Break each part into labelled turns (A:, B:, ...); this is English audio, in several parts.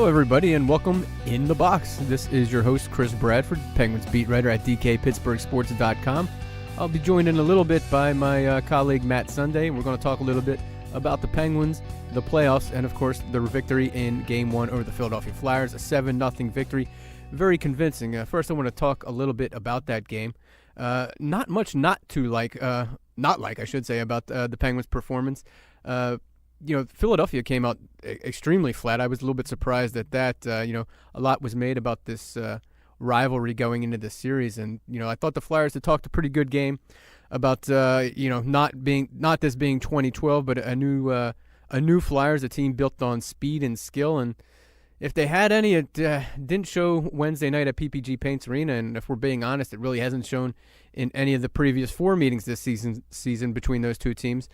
A: Hello, everybody, and welcome In the Box. This is your host, Chris Bradford, Penguins beat writer at DKPittsburghSports.com. I'll be joined in a little bit by my colleague, Matt Sunday, and we're going to talk a little bit about the Penguins, the playoffs, and, of course, their victory in Game 1 over the Philadelphia Flyers, a 7-0 victory. Very convincing. First, I want to talk a little bit about that game. Not much not like, I should say, about the Penguins' performance. Philadelphia came out extremely flat. I was a little bit surprised at that. A lot was made about this rivalry going into this series, and I thought the Flyers had talked a pretty good game about not this being 2012, but a new Flyers, a team built on speed and skill. And if they had any, it didn't show Wednesday night at PPG Paints Arena. And if we're being honest, it really hasn't shown in any of the previous 4 meetings this season between those two teams.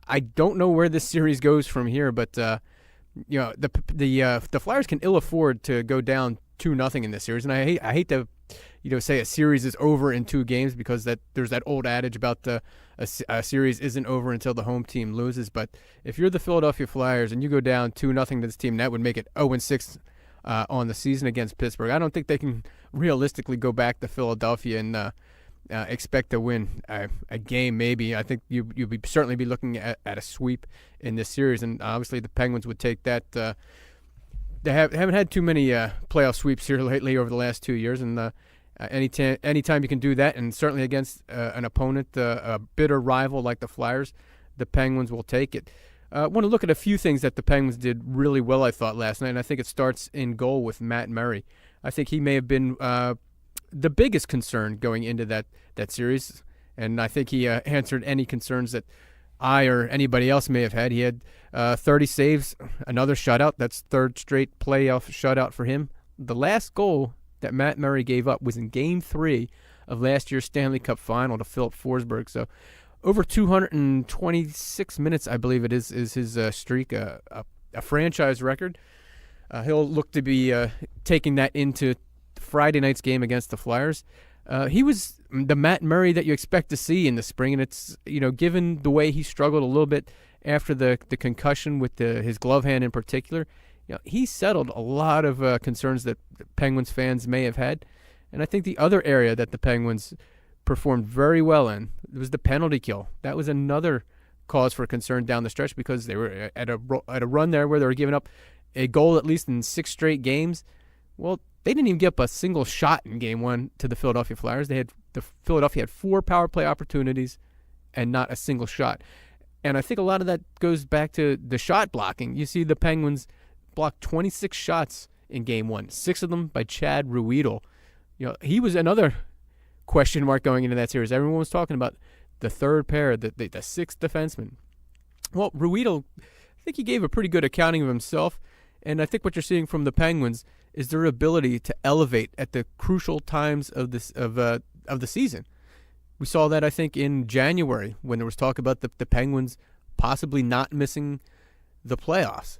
A: I don't know where this series goes from here, but the Flyers can ill afford to go down 2-0 in this series, and I hate to say a series is over in 2 games, because there's that old adage about a series isn't over until the home team loses. But if you're the Philadelphia Flyers and you go down 2-0 to this team, that would make it 0-6 on the season against Pittsburgh. I don't think they can realistically go back to Philadelphia and expect to win a game. Maybe I think you'd certainly be looking at a sweep in this series, and obviously the Penguins would take that. They haven't had too many playoff sweeps here lately over the last 2 years, and anytime you can do that, and certainly against an opponent, a bitter rival like the Flyers, the Penguins will take it. I want to look at a few things that the Penguins did really well, I thought, last night, and I think it starts in goal with Matt Murray. I think he may have been the biggest concern going into that series, and I think he answered any concerns that I or anybody else may have had. He had 30 saves, another shutout. That's third straight playoff shutout for him. The last goal that Matt Murray gave up was in Game 3 of last year's Stanley Cup Final to Philip Forsberg. So over 226 minutes, I believe it is his streak, a franchise record. He'll look to be taking that into Friday night's game against the Flyers. He was the Matt Murray that you expect to see in the spring, and it's given the way he struggled a little bit after the concussion with his glove hand in particular, he settled a lot of concerns that Penguins fans may have had. And I think the other area that the Penguins performed very well in was the penalty kill. That was another cause for concern down the stretch, because they were at a run there where they were giving up a goal at least in 6 straight games. Well, they didn't even give up a single shot in Game 1 to the Philadelphia Flyers. Philadelphia had 4 power play opportunities and not a single shot. And I think a lot of that goes back to the shot blocking. You see the Penguins blocked 26 shots in Game 1, 6 of them by Chad Ruhwedel. He was another question mark going into that series. Everyone was talking about the third pair, the 6th defenseman. Well, Ruhwedel, I think he gave a pretty good accounting of himself. And I think what you're seeing from the Penguins is their ability to elevate at the crucial times of the season. We saw that, I think, in January when there was talk about the Penguins possibly not missing the playoffs,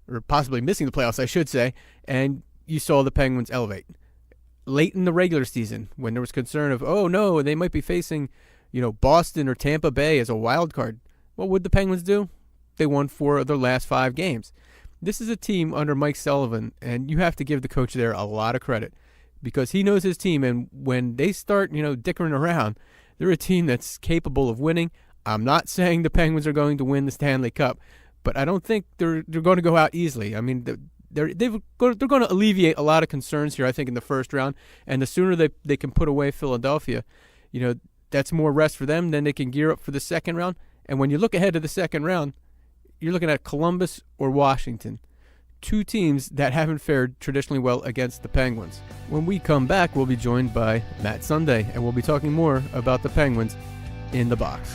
A: or possibly missing the playoffs, I should say, and you saw the Penguins elevate. Late in the regular season, when there was concern of, oh no, they might be facing, Boston or Tampa Bay as a wild card, what would the Penguins do? They won 4 of their last 5 games. This is a team under Mike Sullivan, and you have to give the coach there a lot of credit, because he knows his team, and when they start, dickering around, they're a team that's capable of winning. I'm not saying the Penguins are going to win the Stanley Cup, but I don't think they're going to go out easily. I mean, they're going to alleviate a lot of concerns here, I think, in the first round, and the sooner they can put away Philadelphia, that's more rest for them. Then they can gear up for the second round, and when you look ahead to the second round, you're looking at Columbus or Washington, 2 teams that haven't fared traditionally well against the Penguins. When we come back, we'll be joined by Matt Sunday, and we'll be talking more about the Penguins in the box.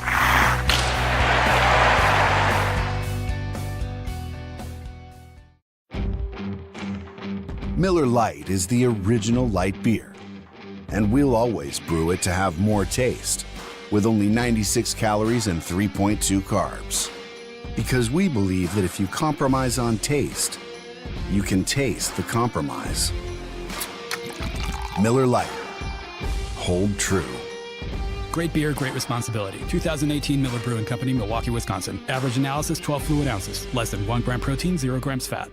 B: Miller Lite is the original light beer, and we'll always brew it to have more taste, with only 96 calories and 3.2 carbs. Because we believe that if you compromise on taste, you can taste the compromise. Miller Lite. Hold true.
C: Great beer, great responsibility. 2018 Miller Brewing Company, Milwaukee, Wisconsin. Average analysis, 12 fluid ounces. Less than 1 gram protein, 0 grams fat.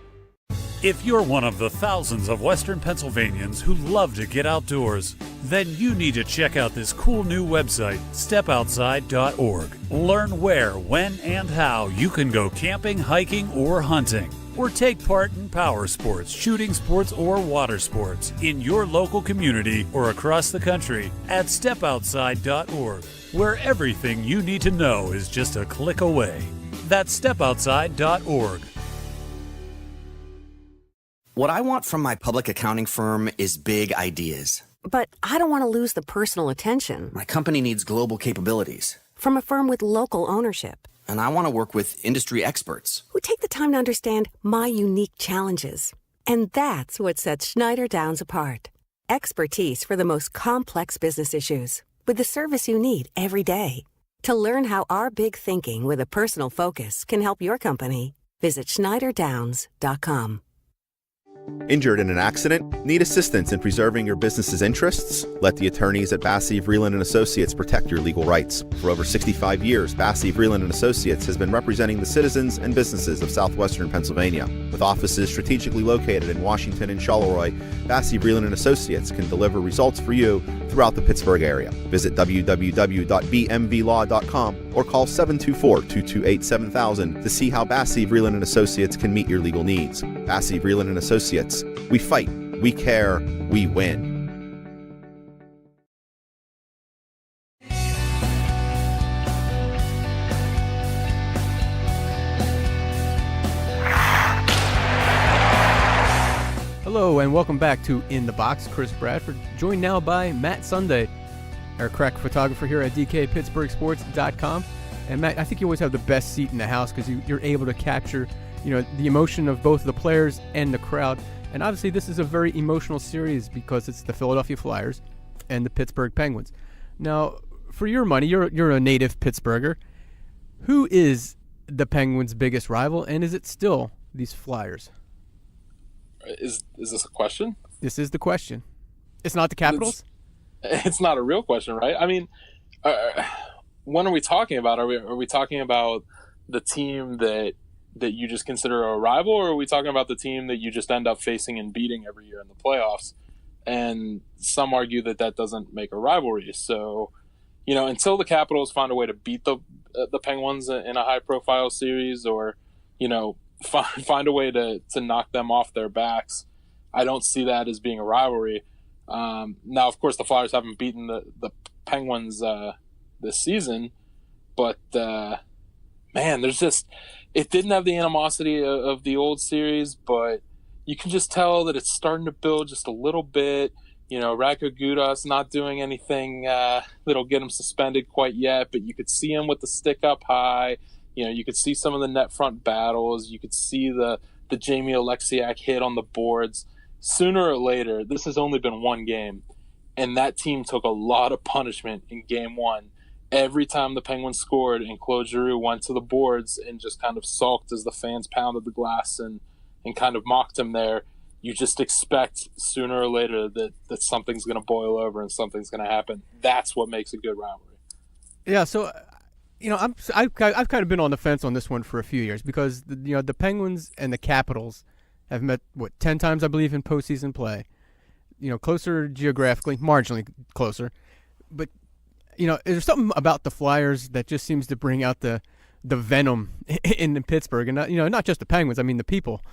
D: If you're one of the thousands of Western Pennsylvanians who love to get outdoors, then you need to check out this cool new website, stepoutside.org. Learn where, when, and how you can go camping, hiking, or hunting, or take part in power sports, shooting sports, or water sports in your local community or across the country at stepoutside.org, where everything you need to know is just a click away. That's stepoutside.org.
E: What I want from my public accounting firm is big ideas.
F: But I don't want to lose the personal attention.
E: My company needs global capabilities.
F: From a firm with local ownership.
E: And I want to work with industry experts.
F: Who take the time to understand my unique challenges. And that's what sets Schneider Downs apart. Expertise for the most complex business issues. With the service you need every day. To learn how our big thinking with a personal focus can help your company, visit schneiderdowns.com.
G: Injured in an accident? Need assistance in preserving your business's interests? Let the attorneys at Bassey, Vreeland & Associates protect your legal rights. For over 65 years, Bassey, Vreeland & Associates has been representing the citizens and businesses of southwestern Pennsylvania. With offices strategically located in Washington and Charleroi, Bassey, Vreeland & Associates can deliver results for you throughout the Pittsburgh area. Visit www.bmvlaw.com or call 724-228-7000 to see how Bassey, Vreeland & Associates can meet your legal needs. Bassey, Vreeland & Associates. We fight, we care, we win.
A: Hello and welcome back to In the Box. Chris Bradford, joined now by Matt Sunday, our crack photographer here at DKPittsburghSports.com. And Matt, I think you always have the best seat in the house because you're able to capture, the emotion of both the players and the crowd. And obviously this is a very emotional series because it's the Philadelphia Flyers and the Pittsburgh Penguins. Now, for your money, you're a native Pittsburgher. Who is the Penguins' biggest rival, and is it still these Flyers?
H: Is this a question?
A: This is the question. It's not the Capitals?
H: It's not a real question, right? I mean, when are we talking about? Are we talking about the team that you just consider a rival, or are we talking about the team that you just end up facing and beating every year in the playoffs? And some argue that doesn't make a rivalry. So, until the Capitals find a way to beat the Penguins in a high-profile series, or, find a way to knock them off their backs, I don't see that as being a rivalry. Now, of course, the Flyers haven't beaten the Penguins this season, but man, it didn't have the animosity of the old series, but you can just tell that it's starting to build just a little bit. Radko Gudas not doing anything that'll get him suspended quite yet, but you could see him with the stick up high. You could see some of the net front battles. You could see the Jamie Oleksiak hit on the boards. Sooner or later, this has only been one game, and that team took a lot of punishment in game one. Every time the Penguins scored and Claude Giroux went to the boards and just kind of sulked as the fans pounded the glass and kind of mocked him there, you just expect sooner or later that something's going to boil over and something's going to happen. That's what makes a good rivalry.
A: Yeah, so I've kind of been on the fence on this one for a few years because the Penguins and the Capitals have met 10 times I believe in postseason play. Closer geographically, marginally closer, but there's something about the Flyers that just seems to bring out the venom in Pittsburgh, and not just the Penguins. I mean the people.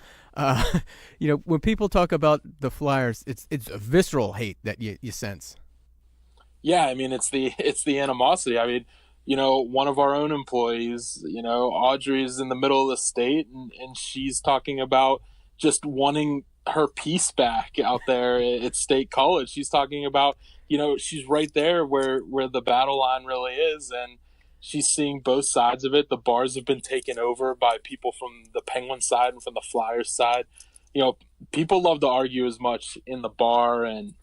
A: When people talk about the Flyers, it's a visceral hate that you sense.
H: Yeah, I mean it's the animosity. I mean, one of our own employees, Audrey's in the middle of the state, and she's talking about just wanting her piece back out there at State College. She's talking about, she's right there where the battle line really is, and she's seeing both sides of it. The bars have been taken over by people from the Penguin side and from the Flyers side. People love to argue as much in the bar and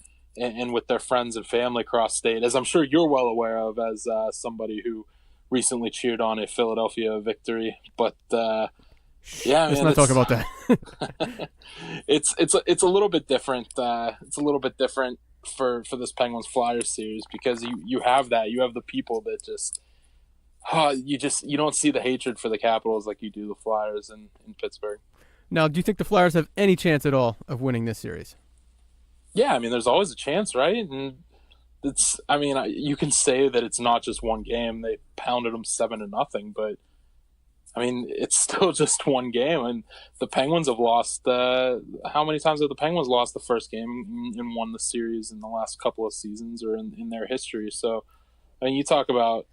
H: with their friends and family across state, as I'm sure you're well aware of as somebody who recently cheered on a Philadelphia victory. But yeah,
A: let's not talk about that.
H: it's a little bit different. It's a little bit different for this Penguins Flyers series because you have the people that just you don't see the hatred for the Capitals like you do the Flyers in Pittsburgh.
A: Now, do you think the Flyers have any chance at all of winning this series?
H: Yeah, I mean, there's always a chance, right? And you can say that it's not just one game. They pounded them 7-0, but I mean, it's still just one game. And the Penguins have lost. How many times have the Penguins lost the first game and won the series in the last couple of seasons or in their history? So, I mean, you talk about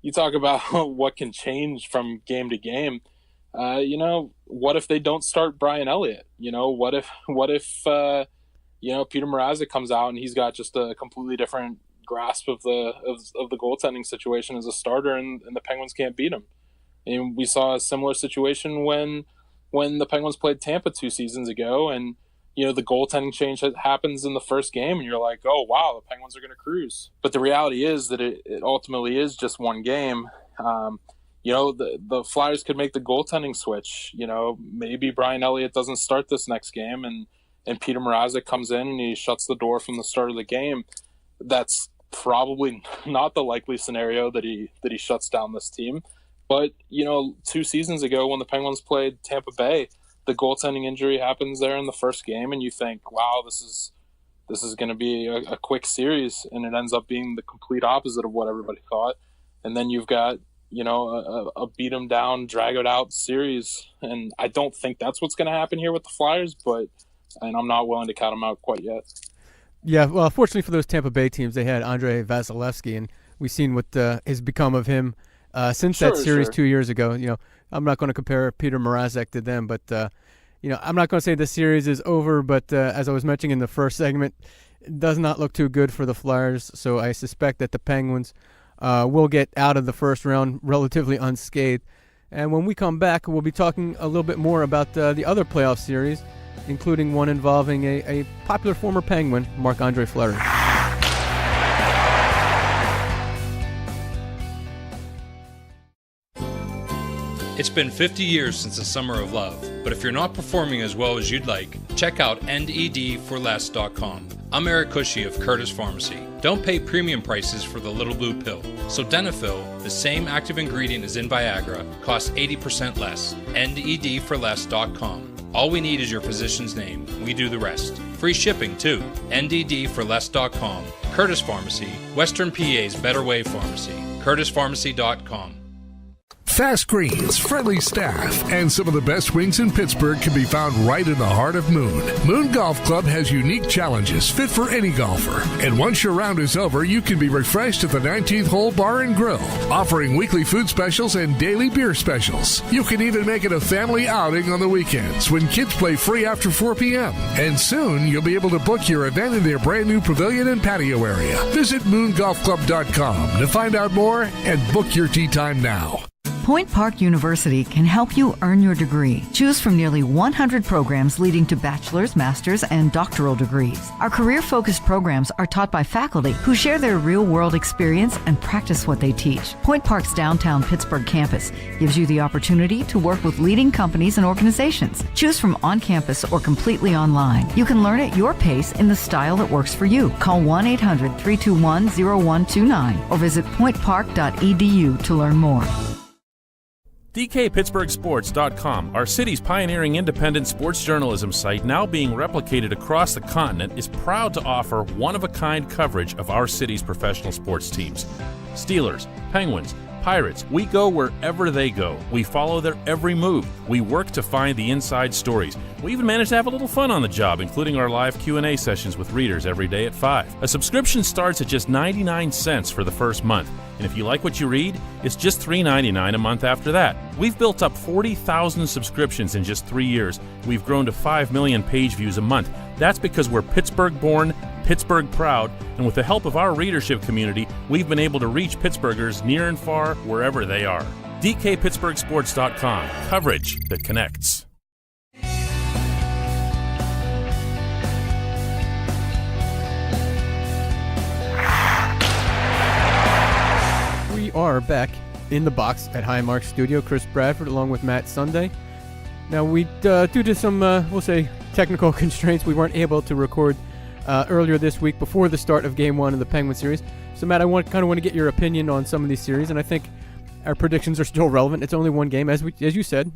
H: what can change from game to game. What if they don't start Brian Elliott? What if Peter Mrazek comes out and he's got just a completely different grasp of the goaltending situation as a starter, and the Penguins can't beat him. And we saw a similar situation when the Penguins played Tampa 2 seasons ago, and the goaltending change happens in the first game, and you're like, oh wow, the Penguins are going to cruise. But the reality is that it ultimately is just one game. The Flyers could make the goaltending switch. Maybe Brian Elliott doesn't start this next game, and Peter Mrazek comes in and he shuts the door from the start of the game. That's probably not the likely scenario that he shuts down this team. But, 2 seasons ago when the Penguins played Tampa Bay, the goaltending injury happens there in the first game, and you think, wow, this is going to be a quick series, and it ends up being the complete opposite of what everybody thought. And then you've got, a beat 'em down, drag it out series. And I don't think that's what's going to happen here with the Flyers, and I'm not willing to count them out quite yet.
A: Yeah, well, fortunately for those Tampa Bay teams, they had Andrei Vasilevsky, and we've seen what has become of him since that series 2 years ago. I'm not going to compare Peter Mrazek to them, but I'm not going to say the series is over. But as I was mentioning in the first segment, it does not look too good for the Flyers. So I suspect that the Penguins will get out of the first round relatively unscathed. And when we come back, we'll be talking a little bit more about the other playoff series, including one involving a popular former Penguin, Marc-Andre Fleury.
I: It's been 50 years since the Summer of Love, but if you're not performing as well as you'd like, check out endedforless.com. I'm Eric Cushy of Curtis Pharmacy. Don't pay premium prices for the little blue pill. So Denafil, the same active ingredient as in Viagra, costs 80% less. endedforless.com. All we need is your physician's name. We do the rest. Free shipping, too. ndforless.com. Curtis Pharmacy, Western PA's Better Way Pharmacy. curtispharmacy.com.
J: Fast greens, friendly staff, and some of the best wings in Pittsburgh can be found right in the heart of Moon. Moon Golf Club has unique challenges fit for any golfer. And once your round is over, you can be refreshed at the 19th Hole Bar and Grill, offering weekly food specials and daily beer specials. You can even make it a family outing on the weekends when kids play free after 4 p.m. And soon, you'll be able to book your event in their brand new pavilion and patio area. Visit moongolfclub.com to find out more and book your tee time now.
K: Point Park University can help you earn your degree. Choose from nearly 100 programs leading to bachelor's, master's, and doctoral degrees. Our career-focused programs are taught by faculty who share their real-world experience and practice what they teach. Point Park's downtown Pittsburgh campus gives you the opportunity to work with leading companies and organizations. Choose from on-campus or completely online. You can learn at your pace in the style that works for you. Call 1-800-321-0129 or visit pointpark.edu to learn more.
L: DKPittsburghSports.com, our city's pioneering independent sports journalism site now being replicated across the continent, is proud to offer one-of-a-kind coverage of our city's professional sports teams. Steelers, Penguins, Pirates, we go wherever they go. We follow their every move. We work to find the inside stories. We even manage to have a little fun on the job, including our live Q&A sessions with readers every day at 5. A subscription starts at just 99 cents for the first month. And if you like what you read, it's just $3.99 a month after that. We've built up 40,000 subscriptions in just 3 years. We've grown to 5 million page views a month. That's because we're Pittsburgh-born, Pittsburgh proud, and with the help of our readership community, we've been able to reach Pittsburghers near and far, wherever they are. DKPittsburghSports.com. Coverage that connects.
A: We are back in the box at Highmark Studio. Chris Bradford along with Matt Sunday. Now, due to some, we'll say, technical constraints, we weren't able to record earlier this week before the start of Game 1 of the Penguin series. So, Matt, I want to get your opinion on some of these series, and I think our predictions are still relevant. It's only one game, as you said.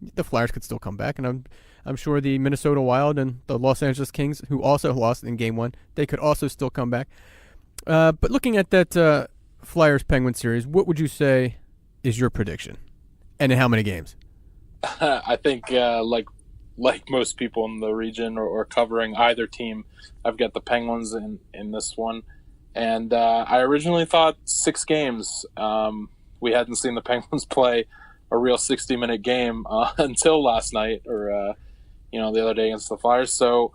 A: the Flyers could still come back, and I'm sure the Minnesota Wild and the Los Angeles Kings, who also lost in Game 1, they could also still come back. But looking at that Flyers-Penguins series, what would you say is your prediction, and in how many games?
H: I think like most people in the region or covering either team, I've got the Penguins in this one. And I originally thought 6 games. We hadn't seen the Penguins play a real 60-minute game until last night or the other day against the Flyers. So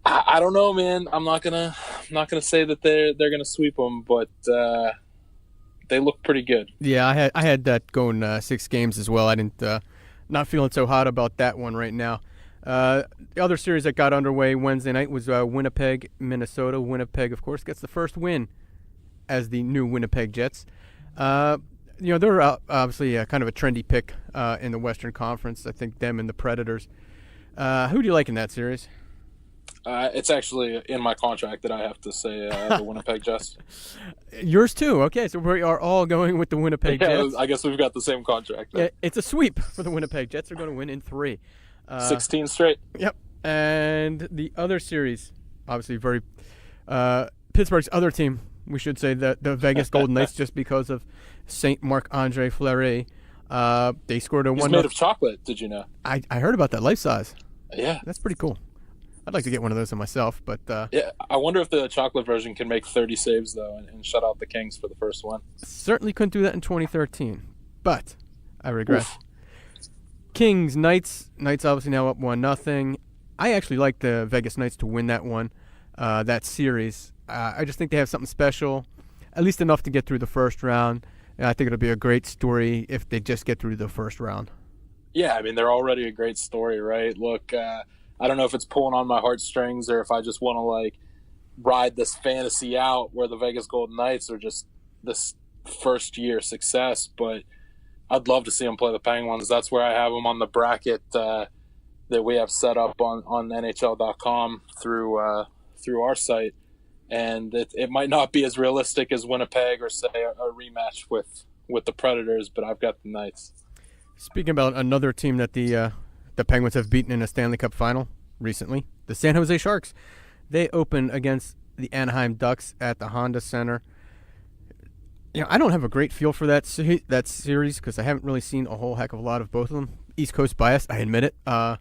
H: I don't know, man. I'm not gonna say that they're gonna sweep them, but they look pretty good.
A: Yeah, I had that going 6 games as well. I didn't not feeling so hot about that one right now. The other series that got underway Wednesday night was Winnipeg, Minnesota. Winnipeg, of course, gets the first win as the new Winnipeg Jets. They're obviously kind of a trendy pick in the Western Conference. I think them and the Predators. Who do you like in that series?
H: It's actually in my contract that I have to say the Winnipeg Jets.
A: Yours too. Okay, so we are all going with the Winnipeg Jets.
H: I guess we've got the same contract.
A: Yeah, it's a sweep for the Winnipeg Jets. They're going to win in 3.
H: 16 straight.
A: Yep. And the other series, obviously very Pittsburgh's other team, we should say, the Vegas Golden Knights, just because of Saint Marc-Andre Fleury. They scored a
H: He's
A: 1.
H: Made of chocolate, did you know?
A: I heard about that, life size.
H: Yeah.
A: That's pretty cool. I'd like to get one of those myself, but
H: yeah, I wonder if the chocolate version can make 30 saves though and shut out the Kings for the first one.
A: Certainly couldn't do that in 2013, but I regret. Oof. Kings, Knights obviously now up 1-0. I actually like the Vegas Knights to win that one, that series. I just think they have something special, at least enough to get through the first round. And I think it'll be a great story if they just get through the first round.
H: Yeah, I mean, they're already a great story, right? Look, I don't know if it's pulling on my heartstrings or if I just want to ride this fantasy out where the Vegas Golden Knights are just this first year success, but I'd love to see them play the Penguins. That's where I have them on the bracket that we have set up on NHL.com through our site. And it might not be as realistic as Winnipeg or say a rematch with the Predators, but I've got the Knights.
A: Speaking about another team that the Penguins have beaten in a Stanley Cup final recently, the San Jose Sharks. They open against the Anaheim Ducks at the Honda Center. I don't have a great feel for that series because I haven't really seen a whole heck of a lot of both of them. East Coast bias, I admit it. I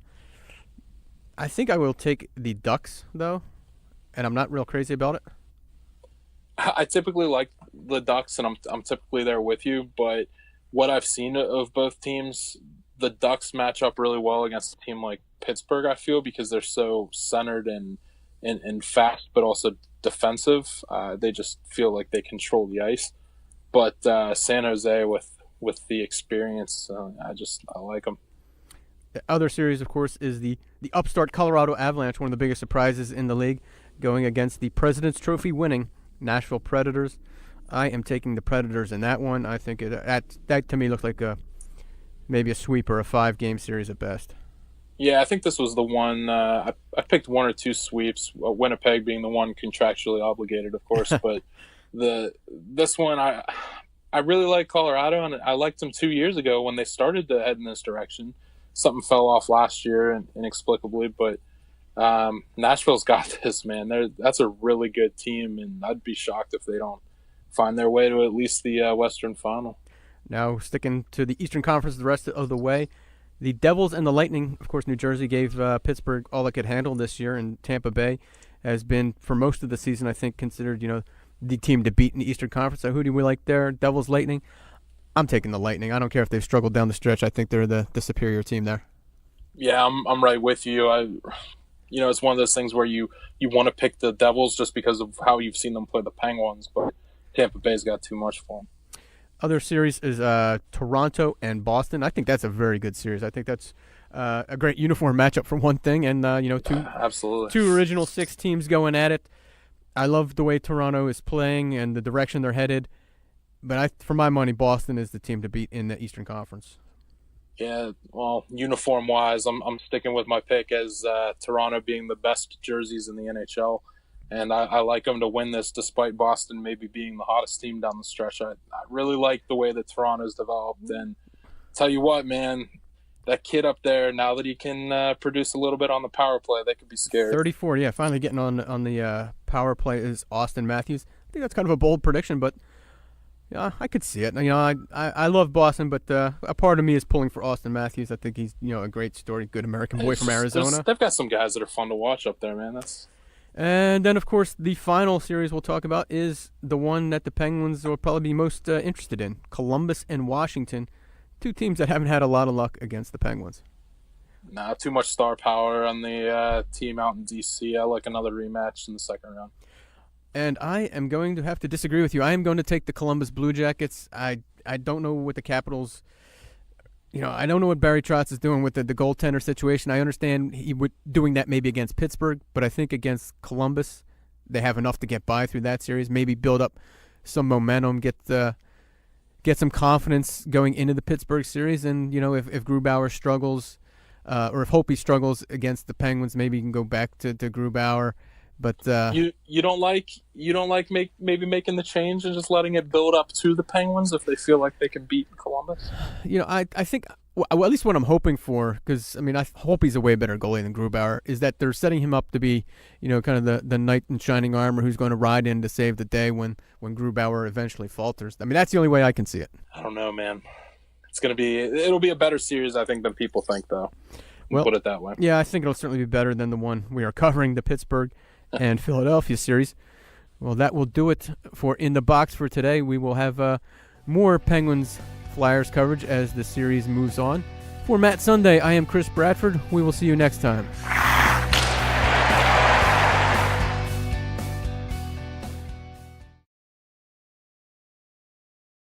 A: think I will take the Ducks, though, and I'm not real crazy about it.
H: I typically like the Ducks, and I'm typically there with you, but what I've seen of both teams, the Ducks match up really well against a team like Pittsburgh, I feel, because they're so centered and fast, but also defensive. They just feel like they control the ice. But San Jose with the experience, I like them.
A: The other series, of course, is the upstart Colorado Avalanche, one of the biggest surprises in the league, going against the President's Trophy winning Nashville Predators. I am taking the Predators in that one. I think that to me looks like maybe a sweep or a 5-game series at best.
H: Yeah, I think this was the one. I picked 1 or 2 sweeps, Winnipeg being the one contractually obligated, of course. But this one, I really like Colorado, and I liked them 2 years ago when they started to head in this direction. Something fell off last year inexplicably, but Nashville's got this, man. That's a really good team, and I'd be shocked if they don't find their way to at least the Western Final.
A: Now, sticking to the Eastern Conference the rest of the way, the Devils and the Lightning, of course, New Jersey gave Pittsburgh all it could handle this year, and Tampa Bay has been, for most of the season, I think, considered, the team to beat in the Eastern Conference. So who do we like there? Devils, Lightning? I'm taking the Lightning. I don't care if they've struggled down the stretch. I think they're the superior team there.
H: Yeah, I'm right with you. It's one of those things where you want to pick the Devils just because of how you've seen them play the Penguins, but Tampa Bay's got too much for them.
A: Other series is Toronto and Boston. I think that's a very good series. I think that's a great uniform matchup for one thing, and
H: absolutely
A: two original 6 teams going at it. I love the way Toronto is playing and the direction they're headed, but for my money, Boston is the team to beat in the Eastern Conference.
H: Yeah, well, uniform-wise, I'm sticking with my pick as Toronto being the best jerseys in the NHL. And I like them to win this despite Boston maybe being the hottest team down the stretch. I really like the way that Toronto's developed. And tell you what, man, that kid up there, now that he can produce a little bit on the power play, they could be scared.
A: 34, yeah, finally getting on the power play is Austin Matthews. I think that's kind of a bold prediction, but yeah, I could see it. You know, I love Boston, but a part of me is pulling for Austin Matthews. I think he's, you know, a great story, good American boy from Arizona.
H: They've got some guys that are fun to watch up there, man.
A: And then, of course, the final series we'll talk about is the one that the Penguins will probably be most interested in, Columbus and Washington, two teams that haven't had a lot of luck against the Penguins.
H: Nah, too much star power on the team out in D.C. I like another rematch in the second round.
A: And I am going to have to disagree with you. I am going to take the Columbus Blue Jackets. I don't know what the Capitals, you know, I don't know what Barry Trotz is doing with the goaltender situation. I understand he would doing that maybe against Pittsburgh, but I think against Columbus, they have enough to get by through that series. Maybe build up some momentum, get some confidence going into the Pittsburgh series. And you know, if Grubauer struggles, or if Hope struggles against the Penguins, maybe you can go back to Grubauer. But
H: you don't like maybe making the change and just letting it build up to the Penguins if they feel like they can beat Columbus.
A: You know, I think, well, at least what I'm hoping for, because I mean I hope he's a way better goalie than Grubauer, is that they're setting him up to be, you know, kind of the knight in shining armor who's going to ride in to save the day when Grubauer eventually falters. I mean, that's the only way I can see it.
H: I don't know, man. It'll be a better series, I think, than people think, though. We'll put it that way.
A: Yeah, I think it'll certainly be better than the one we are covering, the Pittsburgh and Philadelphia series. Well, that will do it for In the Box for today. We will have more Penguins Flyers coverage as the series moves on. For Matt Sunday, I am Chris Bradford. We will see you next time.